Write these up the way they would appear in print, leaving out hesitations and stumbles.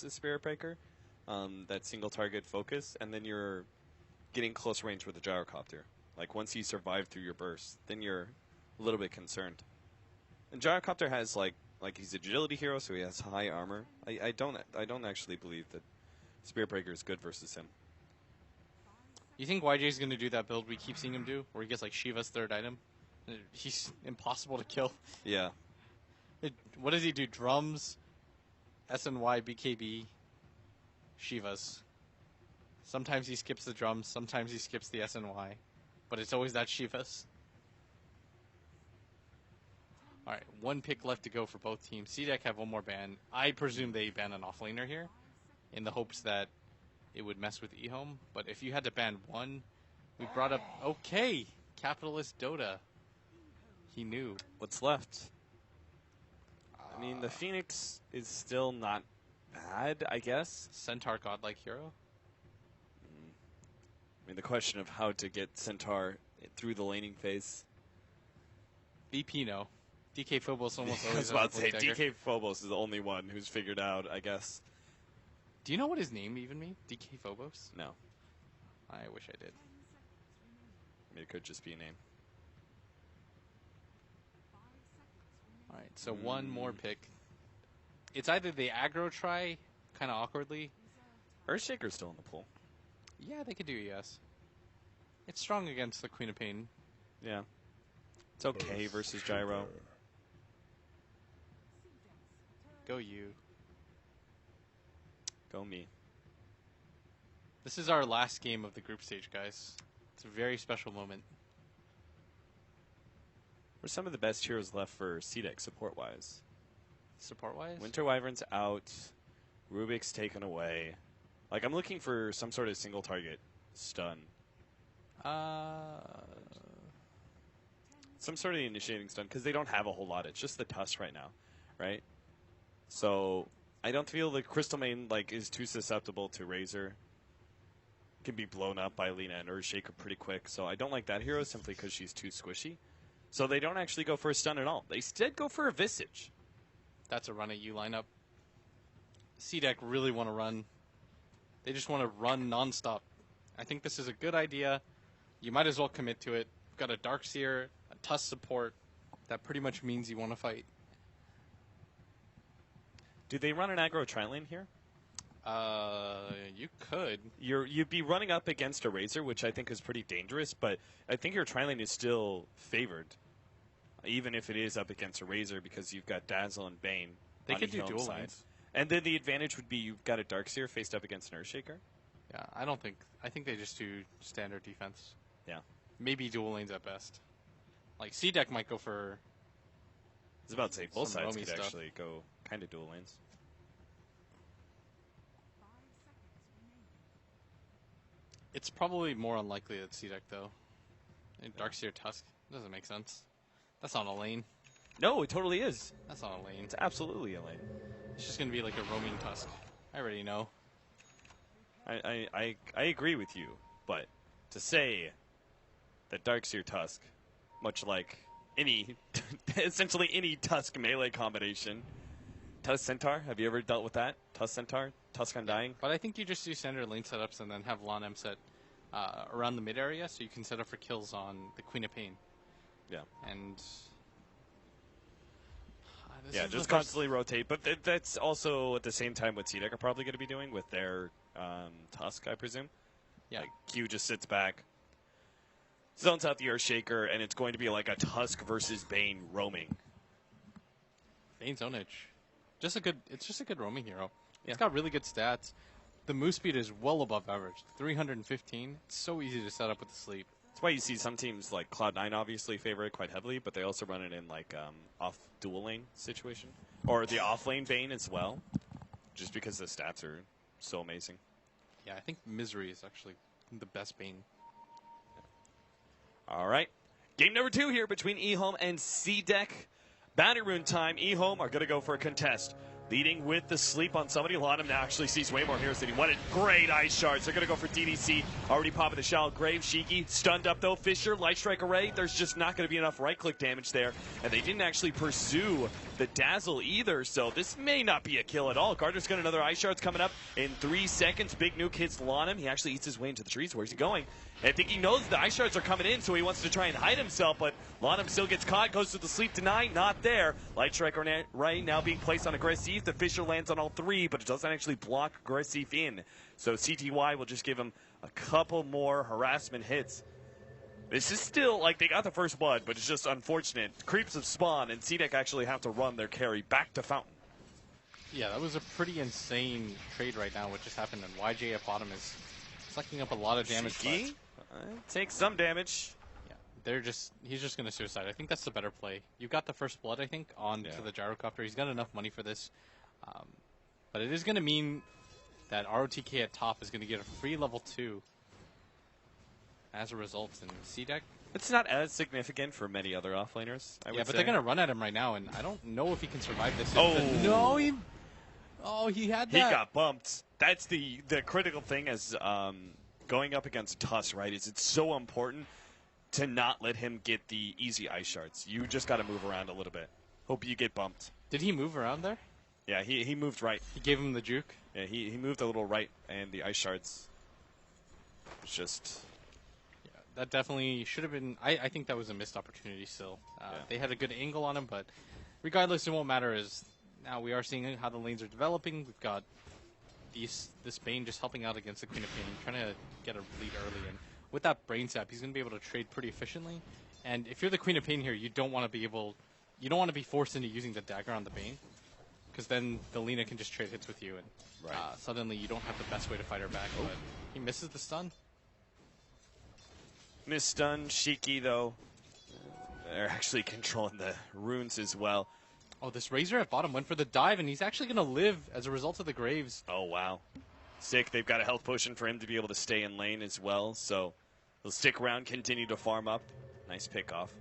a Spirit Breaker, that single target focus, and then you're getting close range with the gyrocopter. Like once you survive through your burst, then you're a little bit concerned. And gyrocopter has like he's an agility hero, so he has high armor. I don't actually believe that Spirit Breaker is good versus him. You think YJ's going to do that build we keep seeing him do, where he gets like Shiva's third item? He's impossible to kill. Yeah. What does he do? Drums, SNY, BKB, Shivas. Sometimes he skips the drums, sometimes he skips the SNY, but it's always that Shivas. Alright, one pick left to go for both teams. C-Deck have one more ban. I presume they ban an offlaner here, in the hopes that it would mess with eHome. But if you had to ban one, we brought up, okay, Capitalist Dota. He knew. What's left? I mean, the Phoenix is still not bad, I guess. Centaur Godlike Hero. I mean, the question of how to get Centaur through the laning phase. VP, no. DK Phobos almost I always was about to say, dagger. DK Phobos is the only one who's figured out, I guess. Do you know what his name even means? DK Phobos? No. I wish I did. I mean, it could just be a name. Alright, so one more pick. It's either the aggro try, kind of awkwardly. Earthshaker's still in the pool. Yeah, they could do yes. It's strong against the Queen of Pain. Yeah. It's okay versus Gyro. Go you. Go me. This is our last game of the group stage, guys. It's a very special moment. What are some of the best heroes left for C-Deck support-wise? Support-wise? Winter Wyvern's out. Rubik's taken away. Like, I'm looking for some sort of single target stun. Some sort of initiating stun, because they don't have a whole lot. It's just the Tusk right now, right? So, I don't feel the Crystal Main, like, is too susceptible to Razor. Can be blown up by Lina and Earthshaker pretty quick. So, I don't like that hero simply because she's too squishy. So, they don't actually go for a stun at all. They instead go for a Visage. That's a run at you lineup. C-Deck really want to run. They just want to run nonstop. I think this is a good idea. You might as well commit to it. You've got a Darkseer, a Tusk support. That pretty much means you want to fight. Do they run an aggro tri-lane here? You could. You'd be running up against a Razor, which I think is pretty dangerous, but I think your tri-lane is still favored, even if it is up against a Razor, because you've got Dazzle and Bane. They could do each dual side. lanes. And then the advantage would be you've got a Darkseer faced up against an Earthshaker. Yeah, I think they just do standard defense. Yeah. Maybe dual lanes at best. Like, C-Deck might go for... I was about to say, both some sides roamy could stuff. actually go kind of dual lanes. It's probably more unlikely that C-Deck, though. And Darkseer Tusk doesn't make sense. That's not a lane. No, it totally is. That's not a lane. It's absolutely a lane. It's just going to be like a roaming Tusk. I already know. I agree with you, but to say that Darkseer Tusk, much like any, essentially any Tusk melee combination, Tusk Centaur, have you ever dealt with that? Tusk Centaur, Tusk Undying? But I think you just do standard lane setups and then have Lon M set around the mid area so you can set up for kills on the Queen of Pain. Yeah. And... yeah, just constantly rotate. But that's also at the same time what C-Deck are probably going to be doing with their Tusk, I presume. Yeah. Like, Q just sits back, zones out the Earthshaker, and it's going to be like a Tusk versus Bane roaming. Bane's own edge. It's just a good roaming hero. Yeah. It's got really good stats. The move speed is well above average. 315. It's so easy to set up with the sleep. That's why you see some teams like Cloud9 obviously favor it quite heavily, but they also run it in like off dual lane situation. Or the off lane Bane as well, just because the stats are so amazing. Yeah, I think Misery is actually the best Bane. All right. Game number 2 here between eHome and C-Deck. Battle Rune time. eHome are going to go for a contest. leading with the sleep on somebody. Lanham now actually sees way more heroes than he wanted. Great ice shards. They're going to go for DDC. Already popping the shell. Grave, Shiki, stunned up though. Fisher, light strike array. There's just not going to be enough right-click damage there. And they didn't actually pursue the Dazzle either, so this may not be a kill at all. Gardner's got another ice shards coming up in 3 seconds. Big nuke hits Lanham. He actually eats his way into the trees. Where's he going? I think he knows the ice shards are coming in, so he wants to try and hide himself, but Lanham still gets caught, goes to the sleep deny, not there. Light strike right now being placed on Aggressive. The Fisher lands on all 3, but it doesn't actually block Aggressive in. So CTY will just give him a couple more harassment hits. This is still, like, they got the first blood, but it's just unfortunate. Creeps have spawned, and CDEC actually have to run their carry back to Fountain. Yeah, that was a pretty insane trade right now, what just happened, and YJ at bottom is sucking up a lot of damage. Take some damage. Yeah, he's just going to suicide. I think that's the better play. You got the first blood, I think, onto the gyrocopter. He's got enough money for this. But it is going to mean that ROTK at top is going to get a free level 2 as a result in C-Deck. It's not as significant for many other offlaners, I would say. But they're going to run at him right now, and I don't know if he can survive this. Oh! He had that. He got bumped. That's the critical thing as going up against Tuss, right, is it's so important to not let him get the easy ice shards. You just got to move around a little bit. Hope you get bumped. Did he move around there? Yeah, he moved right. He gave him the juke? Yeah, he moved a little right, and the ice shards was just... Yeah, that definitely should have been... I think that was a missed opportunity still. They had a good angle on him, but regardless, it won't matter as now we are seeing how the lanes are developing. We've got this Bane just helping out against the Queen of Pain, trying to get a lead early. And with that Brain Sap, he's going to be able to trade pretty efficiently. And if you're the Queen of Pain here, you don't want to be forced into using the dagger on the Bane, because then the Lina can just trade hits with you, and suddenly you don't have the best way to fight her back. But he misses the stun. Miss stun. Shiki, though, they're actually controlling the runes as well. Oh, this Razor at bottom went for the dive, and he's actually going to live as a result of the Graves. Oh, wow. Sick. They've got a health potion for him to be able to stay in lane as well, so he'll stick around, continue to farm up. Nice pick off.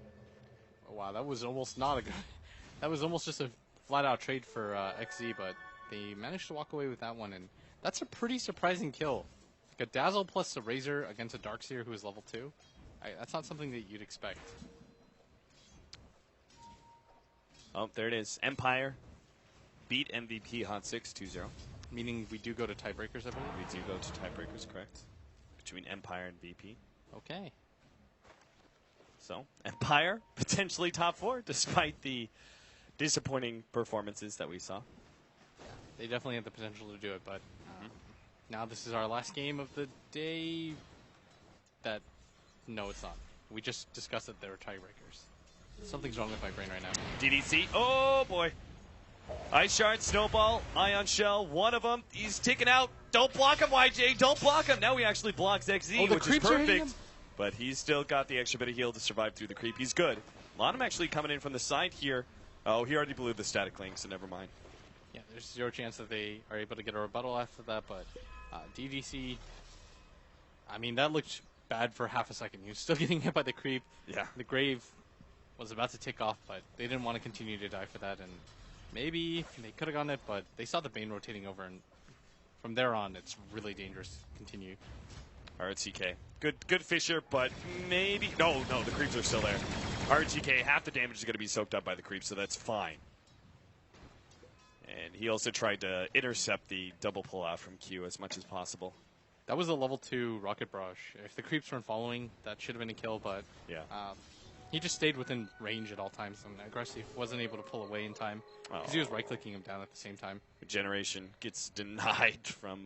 Oh, wow, that was almost not a good... That was almost just a flat-out trade for XZ, but they managed to walk away with that one, and that's a pretty surprising kill. Like a Dazzle plus a Razor against a Darkseer who is level 2. That's not something that you'd expect. Oh, there it is. Empire beat MVP Hot 6 2-0. Meaning we do go to tiebreakers, I believe? We do go to tiebreakers, correct. Between Empire and VP. Okay. So, Empire potentially top 4, despite the disappointing performances that we saw. Yeah, they definitely have the potential to do it, but now this is our last game of the day. No, it's not. We just discussed that there were tiebreakers. Something's wrong with my brain right now. DDC. Oh, boy. Ice Shard, Snowball, Ion Shell. One of them. He's taken out. Don't block him, YJ. Don't block him. Now he actually blocks XZ, which is perfect. But he's still got the extra bit of heal to survive through the creep. He's good. Lanham actually coming in from the side here. Oh, he already blew the static link, so never mind. Yeah, there's zero chance that they are able to get a rebuttal after that, but DDC, I mean, that looked bad for half a second. He was still getting hit by the creep. Yeah. The Grave was about to tick off, but they didn't want to continue to die for that, and maybe they could have gotten it, but they saw the Bane rotating over, and from there on, it's really dangerous to continue. RTK. Good Fisher, but maybe... No, the creeps are still there. RTK, half the damage is going to be soaked up by the creeps, so that's fine. And he also tried to intercept the double pull-out from Q as much as possible. That was a level 2 Rocket Barrage. If the creeps weren't following, that should have been a kill, but he just stayed within range at all times, and Aggressive wasn't able to pull away in time because he was right-clicking him down at the same time. Generation gets denied from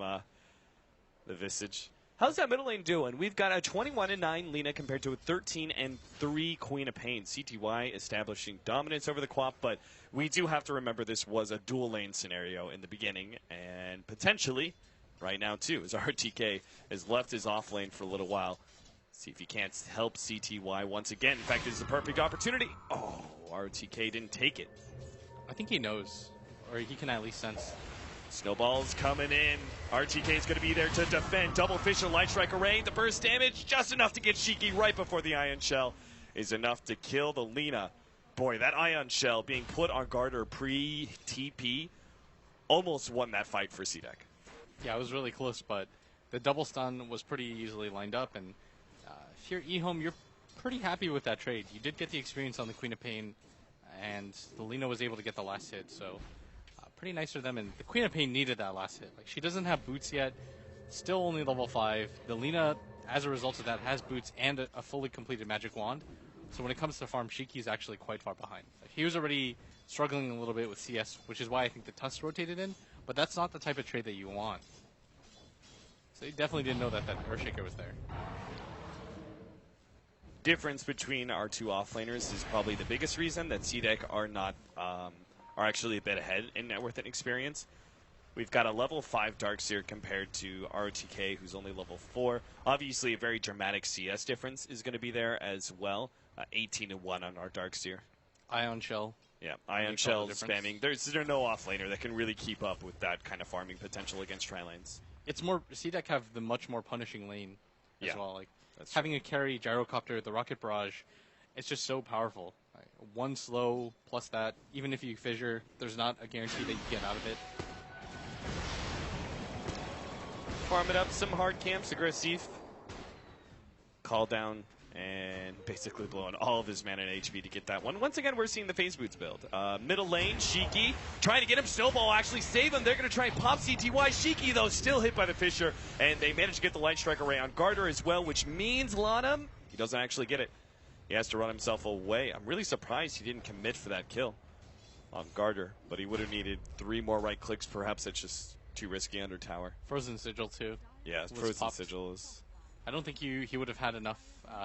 the Visage. How's that middle lane doing? We've got a 21-9 Lina compared to a 13-3 Queen of Pain. CTY establishing dominance over the Quap, but we do have to remember this was a dual lane scenario in the beginning, and potentially right now too, as RTK has left his off lane for a little while. See if he can't help CTY once again. In fact, this is a perfect opportunity. Oh, RTK didn't take it. I think he knows, or he can at least sense. Snowball's coming in. RTK is going to be there to defend. Double Fisher Light Strike Array. The burst damage, just enough to get Shiki right before the Ion Shell is enough to kill the Lina. Boy, that Ion Shell being put on Garter pre-TP almost won that fight for CDEC. Yeah, it was really close, but the double stun was pretty easily lined up, and if you're eHome, you're pretty happy with that trade. You did get the experience on the Queen of Pain, and the Lina was able to get the last hit, so pretty nice for them. And the Queen of Pain needed that last hit. Like, she doesn't have boots yet, still only level 5. The Lina, as a result of that, has boots and a fully completed Magic Wand. So when it comes to farm, Shiki's actually quite far behind. Like, he was already struggling a little bit with CS, which is why I think the Tusk rotated in, but that's not the type of trade that you want. So they definitely didn't know that Earthshaker was there. Difference between our two offlaners is probably the biggest reason that CDEC are actually a bit ahead in net worth and experience. We've got a level 5 Darkseer compared to ROTK, who's only level 4. Obviously, a very dramatic CS difference is going to be there as well. 18-1 on our Darkseer. Ion Shell. Yeah, Ion Shell spamming. There's no offlaner that can really keep up with that kind of farming potential against tri-lanes. It's more, CDEC have the much more punishing lane as well. Like, that's having a carry, Gyrocopter, the Rocket Barrage, it's just so powerful. Like, one slow plus that, even if you fissure, there's not a guarantee that you get out of it. Farm it up, some hard camps, aggressive. Call down, and basically blowing all of his mana and HP to get that one. Once again, we're seeing the Phase Boots build. Middle lane, Shiki trying to get him. Snowball actually save him. They're going to try and pop CTY. Shiki, though, still hit by the Fissure, and they managed to get the Light Strike Array on Garter as well, which means Lana, he doesn't actually get it. He has to run himself away. I'm really surprised he didn't commit for that kill on Garter, but he would have needed 3 more right clicks. Perhaps that's just too risky under tower. Frozen Sigil, too. Yeah, Frozen Sigil is... I don't think he would have had enough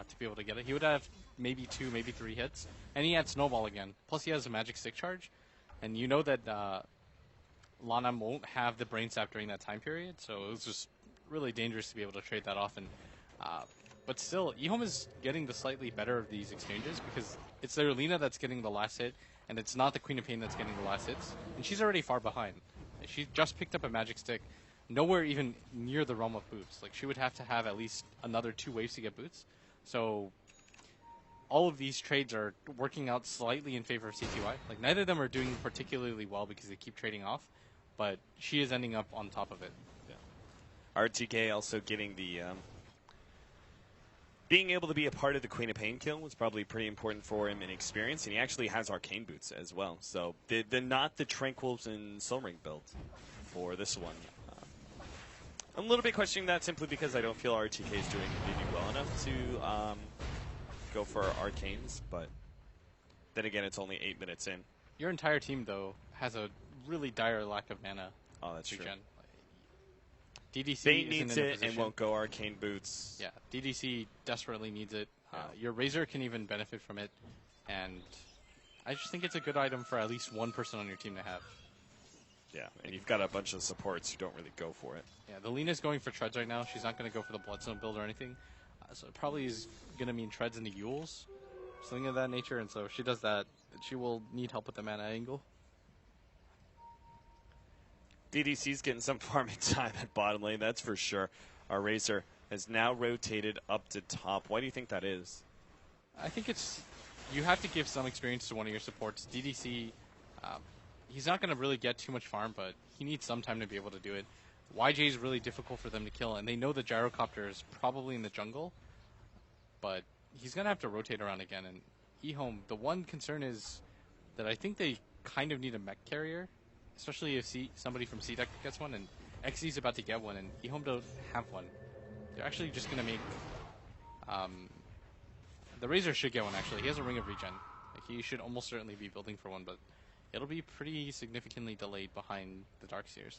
to be able to get it. He would have maybe 2, maybe 3 hits. And he had Snowball again. Plus he has a Magic Stick Charge. And you know that Lana won't have the Brain Sap during that time period. So it was just really dangerous to be able to trade that off. And but still, eHome is getting the slightly better of these exchanges because it's their Lina that's getting the last hit. And it's not the Queen of Pain that's getting the last hits. And she's already far behind. She just picked up a Magic Stick. Nowhere even near the realm of boots. Like, she would have to have at least another 2 waves to get boots. So all of these trades are working out slightly in favor of CTY. Like, neither of them are doing particularly well because they keep trading off, but she is ending up on top of it. Yeah. RTK also getting the being able to be a part of the Queen of Pain kill was probably pretty important for him in experience, and he actually has Arcane Boots as well. So they're not the Tranquils and Soul Ring build for this one. I'm a little bit questioning that simply because I don't feel RTK is doing maybe well enough to go for Arcanes, but then again, it's only 8 minutes in. Your entire team, though, has a really dire lack of mana. Oh, that's true. DDC Bane needs it and won't go Arcane Boots. Yeah, DDC desperately needs it. Your Razor can even benefit from it, and I just think it's a good item for at least one person on your team to have. Yeah, and you've got a bunch of supports who don't really go for it. Yeah, the Lina's going for Treads right now. She's not going to go for the Bloodstone build or anything. So it probably is going to mean Treads into Yules, something of that nature. And so if she does that, she will need help with the mana angle. DDC's getting some farming time at bottom lane, that's for sure. Our Razor has now rotated up to top. Why do you think that is? I think it's... You have to give some experience to one of your supports. DDC... he's not going to really get too much farm, but he needs some time to be able to do it. YJ is really difficult for them to kill, and they know the Gyrocopter is probably in the jungle, but he's going to have to rotate around again. And eHome, the one concern is that I think they kind of need a mech carrier, especially if somebody from CDEC gets one, and XZ's about to get one, and eHome don't have one. They're actually just going to make... the Razor should get one, actually. He has a Ring of Regen. Like, he should almost certainly be building for one, but... It'll be pretty significantly delayed behind the Darkseers.